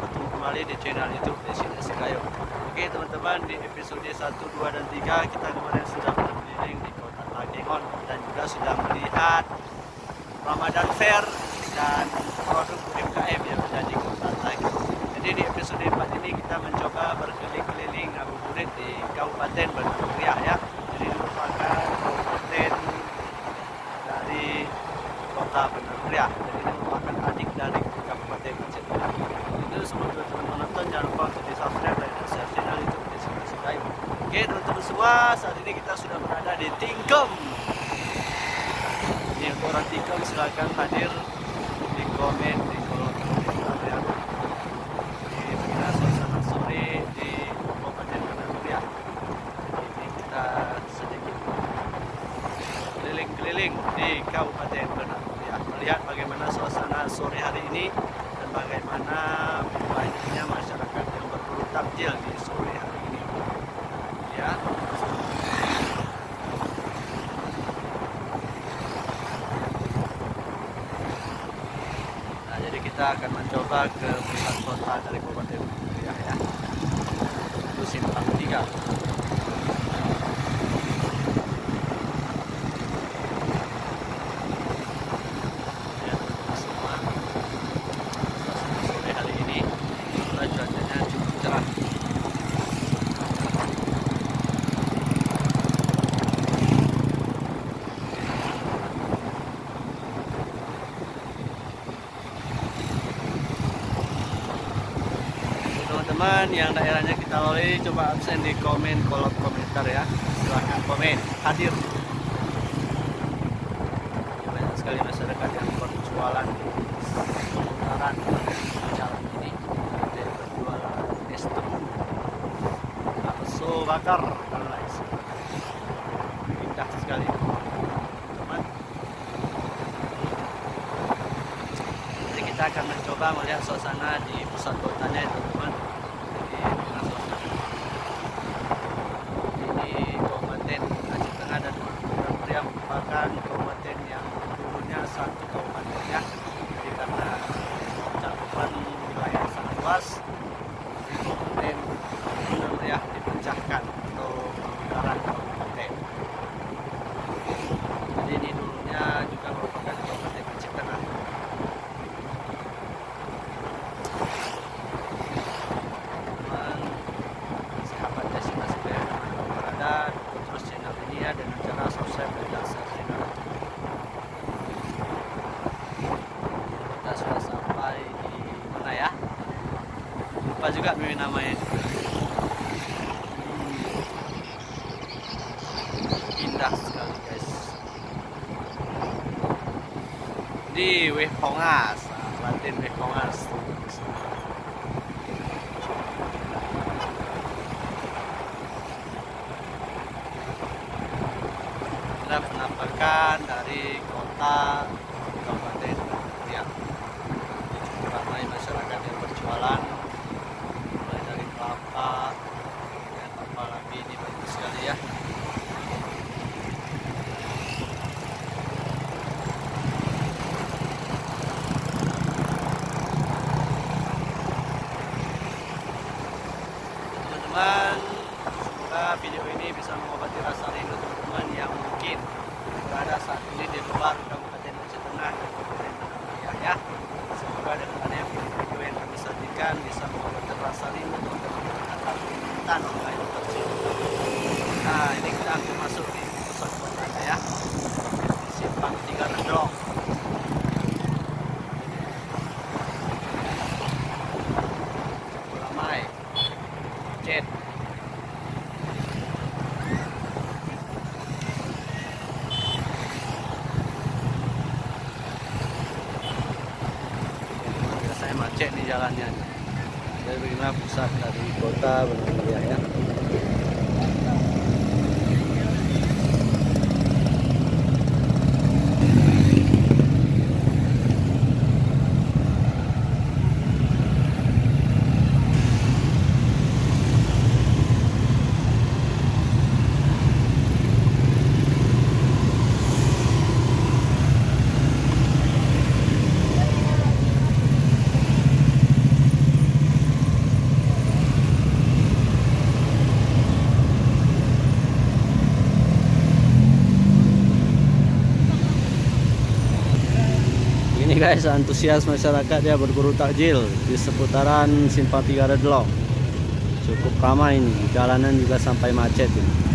bertemu kembali di channel YouTube Destinasi Gayo. Oke teman-teman, di episode 1, 2, dan 3 kita kemarin sudah berkeliling di kota Takengon dan juga sudah melihat Ramadan Fair dan produk UMKM yang ada di kota Takengon. Jadi di episode 4 ini kita mencoba berkeliling-keliling ngabuburit di Kabupaten Bandar Meriah ya. Jadi merupakan kabupaten dari kota Bandar Meriah. Jadi ini merupakan adik dari Kabupaten Aceh. Itu semua teman-teman menonton, jangan lupa untuk di subscribe dan share channel YouTube Destinasi Gayo. Oke teman-teman semua, saat ini kita sudah berada di Tingkem. Ini untuk orang Tingkem silahkan hadir di komen di kolom komentar ya. Ini beginilah suasana sore di Kabupaten Bandar Meriah. Jadi ini kita sedikit keliling-keliling di Kabupaten Bandar Meriah, melihat bagaimana suasana sore hari ini dan bagaimana banyaknya masyarakat yang berburu takjil di sore hari ini ya. Nah, jadi kita akan mencoba ke pusat kota dari Kabupaten Bandar Meriah ya, itu Simpang 3. Teman-teman yang daerahnya kita lalui, coba absen di kolom komentar ya, silahkan komen hadir. Banyak sekali masyarakat yang berjualan di seputaran jalan ini, ada yang berjualan nestem, bakso bakar dan lain sebagainya. Indah sekali teman. Jadi kita akan mencoba melihat suasana di pusat kotanya ya teman-teman. Yang merupakan kabupaten yang dulunya satu kabupaten ya. Jadi karena cakupan wilayah sangat luas, Kabupaten Bandar Meriah dipecahkan atau pemekaran kabupaten. Jadi ini dulunya juga merupakan Kabupaten Aceh Tengah. Sahabat Destinasi Gayo yang berada, terus channel ini ya dengan cara subscribe dan share channel. Kita sudah sampai di mana ya? Lupa juga namanya. Indah sekali guys. Di Wehpongas, Latin Wehpongas. Penampakan dari kota Kabupaten Bandar Meriah. Cukup ramai masyarakat yang berjualan, mulai dari kelapa dan apa lagi, ini banyak sekali ya. Teman-teman, semoga video ini bisa mengobati rasa rindu teman-teman yang mungkin berada saat ini di luar Kabupaten Aceh Tengah dan Kabupaten Bandar Meriah ya. Semoga dengan adanya video yang kami sajikan bisa mengobati rasa rindu teman-teman akan hutan Gayo tersebut. Nah, ini kita akan masuk di pusat kotanya ya, di Simpang 3 Rendong. Ramai Cet. Macet nih jalannya. Jadi beginilah pusat dari kota Bandar Meriah ya. guys, antusias masyarakat dia berburu takjil di seputaran Simpang 3 Redlong. Cukup ramai ini, jalanan juga sampai macet ini.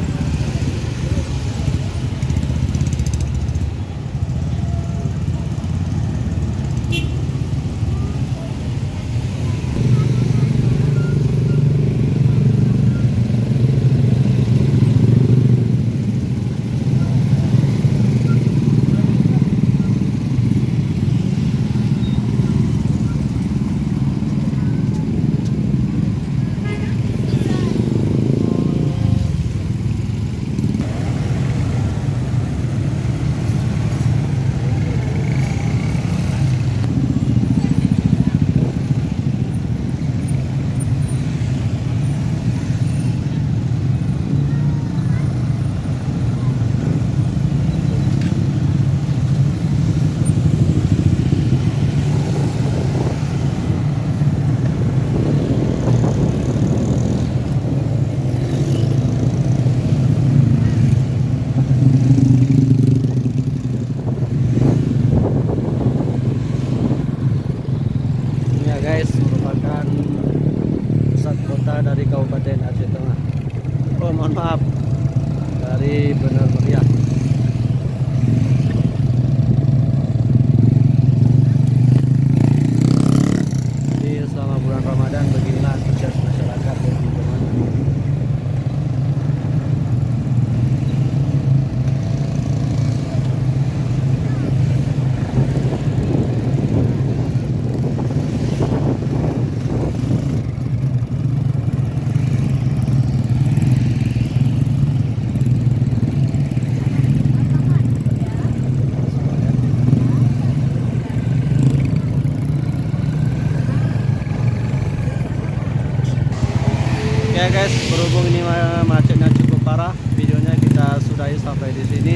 Guys, merupakan pusat kota dari Kabupaten Aceh Tengah. Oh, mohon maaf, dari Bener Meriah. Jadi selama bulan Ramadan beginilah aktivitas masyarakat di lingkungan. Oke guys, berhubung ini macetnya cukup parah, videonya kita sudahi sampai di sini.